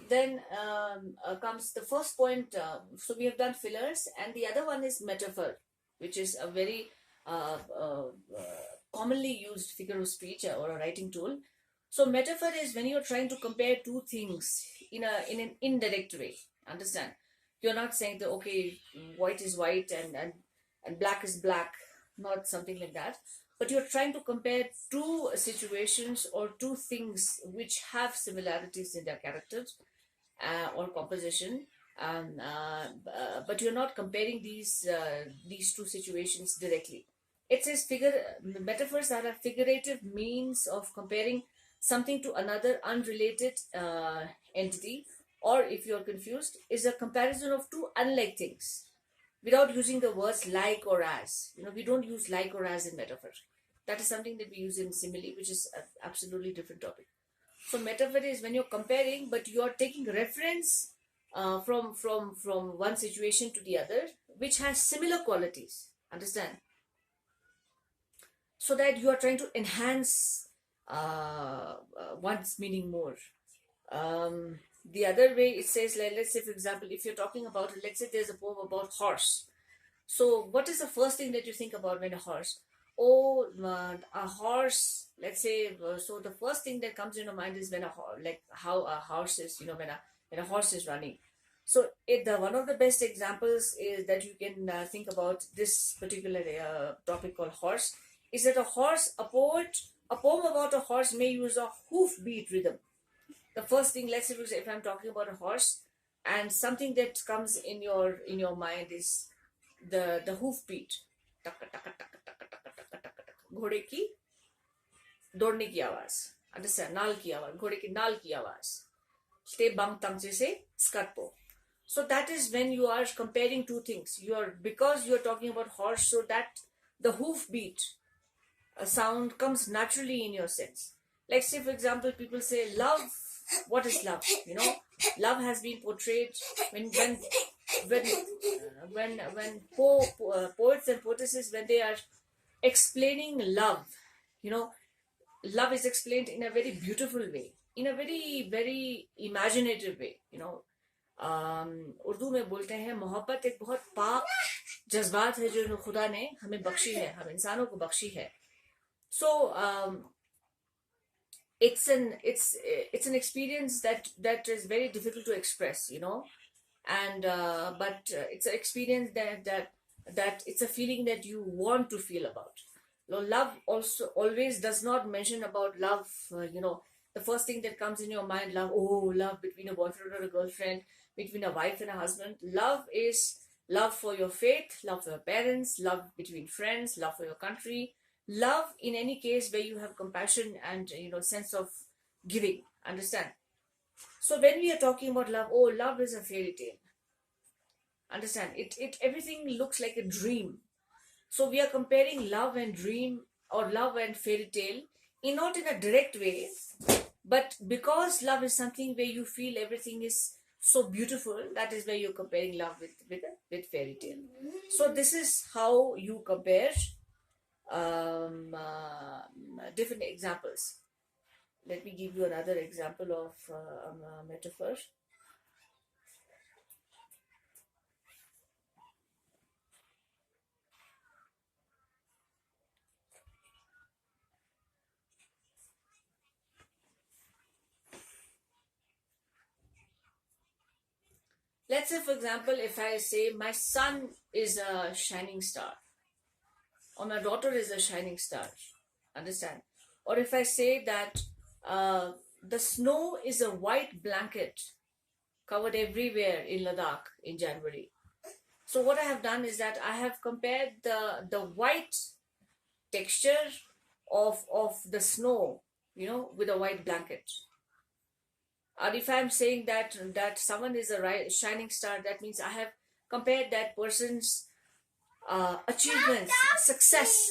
then comes the first point. So we have done fillers, and the other one is metaphor, which is a very commonly used figure of speech or a writing tool. So metaphor is when you're trying to compare two things in an indirect way. Understand? You're not saying that okay, white is white and black is black, not something like that. But you're trying to compare two situations or two things which have similarities in their characters or composition, but you're not comparing these two situations directly. It says figure metaphors are a figurative means of comparing something to another unrelated entity, or if you're confused, is a comparison of two unlike things without using the words like or as. We don't use like or as in metaphor. That is something that we use in simile, which is an absolutely different topic. So metaphor is when you're comparing, but you're taking reference from one situation to the other, which has similar qualities. Understand? So that you are trying to enhance one's meaning more. The other way it says, like, let's say, for example, if you're talking about, let's say there's a poem about horse. So what is the first thing that you think about when a horse? Oh, a horse, let's say, so the first thing that comes in your mind is when like how a horse is, when a horse is running. So one of the best examples is that you can think about this particular topic called horse, is that a poem about a horse may use a hoofbeat rhythm. The first thing, let's say if I'm talking about a horse, and something that comes in your mind is the hoofbeat. घोड़े की दौड़ने की आवाज. Understand? नाल की आवाज, घोड़े की नाल की आवाज. Ste bang tangje se skatpo. So that is when you are comparing two things. Because you're talking about horse, so that the hoofbeat sound comes naturally in your sense. Like say for example, people say love. What is love? Love has been portrayed when poets and poetesses, when they are explaining love, love is explained in a very beautiful way, in a very very imaginative way. Urdu में बोलते हैं मोहब्बत एक बहुत पाक जज्बात है जो खुदा ने हमें बख्शी है, हम इंसानों को बख्शी है. So it's an experience that is very difficult to express, and but it's an experience that it's a feeling that you want to feel about. Love also always does not mention about love, the first thing that comes in your mind, love between a boyfriend or a girlfriend, between a wife and a husband. Love is love for your faith, love for your parents, love between friends, love for your country, love in any case where you have compassion and sense of giving. Understand? So when we are talking about love, love is a fairy tale. Understand? It everything looks like a dream. So we are comparing love and dream, or love and fairy tale, not in a direct way, but because love is something where you feel everything is so beautiful, that is where you're comparing love with fairy tale. So this is how you compare different examples. Let me give you another example of a metaphor. Let's say, for example, if I say my son is a shining star, or my daughter is a shining star. Understand? Or if I say that the snow is a white blanket covered everywhere in Ladakh in January. So what I have done is that I have compared the white texture of the snow, with a white blanket. Or if I'm saying that someone is a shining star, that means I have compared that person's achievements, success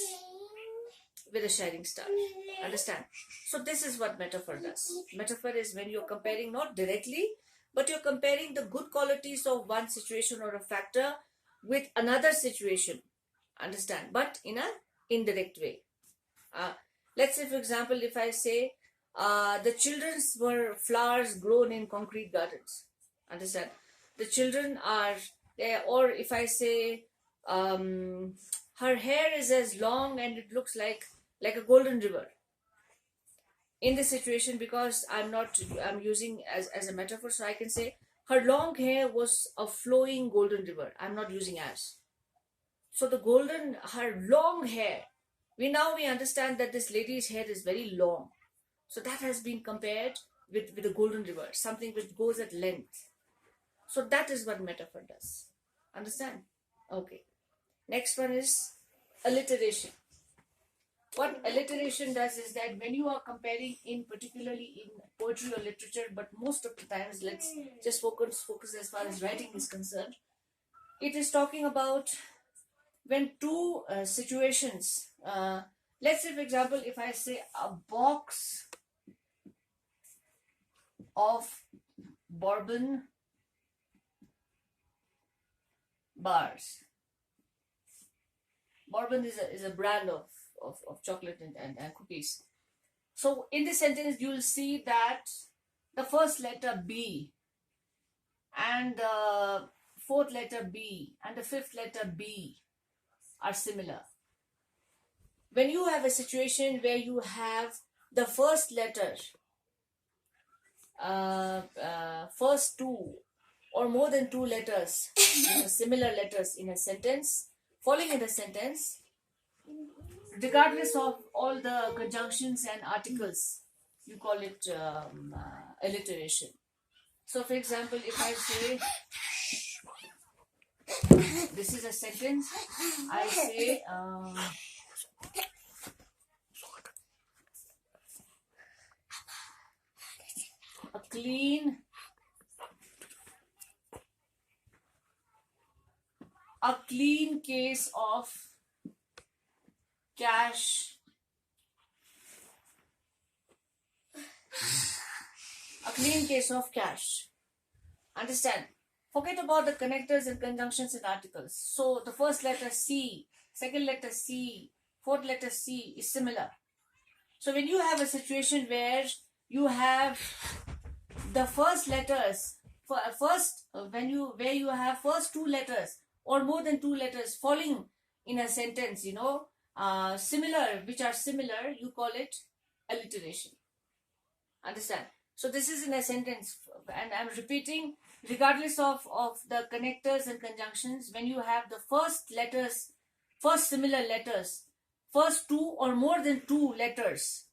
with a shining star. Understand? So this is what metaphor does. Metaphor is when you're comparing not directly, but you're comparing the good qualities of one situation or a factor with another situation. Understand? But in an indirect way. Let's say, for example, if I say The children's were flowers grown in concrete gardens. Understand? The children are there, or if I say, her hair is as long and it looks like a golden river. In this situation, because I'm using as a metaphor, so I can say her long hair was a flowing golden river. I'm not using as. So her long hair, we understand that this lady's hair is very long. So that has been compared with a golden river, something which goes at length. So that is what metaphor does. Understand? Okay. Next one is alliteration. What alliteration does is that when you are comparing, particularly in poetry or literature, but most of the times, let's just focus as far as writing is concerned, it is talking about when two situations, let's say for example, if I say a box of bourbon bars. Bourbon is a brand of chocolate and cookies. So in this sentence, you will see that the first letter B and the fourth letter B and the fifth letter B are similar. When you have a situation where you have the first letter, first two or more than two letters, similar letters in a sentence, falling in the sentence, regardless of all the conjunctions and articles, you call it alliteration. So for example, if I say, this is a sentence, I say, a clean case of cash. A clean case of cash. Understand? Forget about the connectors and conjunctions and articles. So the first letter C, second letter C, fourth letter C is similar. So when you have a situation where you have the first letters, where you have first two letters or more than two letters falling in a sentence, similar, which are similar, you call it alliteration. Understand? So this is in a sentence, and I'm repeating, regardless of the connectors and conjunctions, when you have the first similar letters, first two or more than two letters,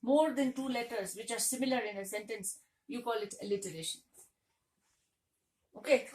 which are similar in a sentence, you call it alliteration. Okay.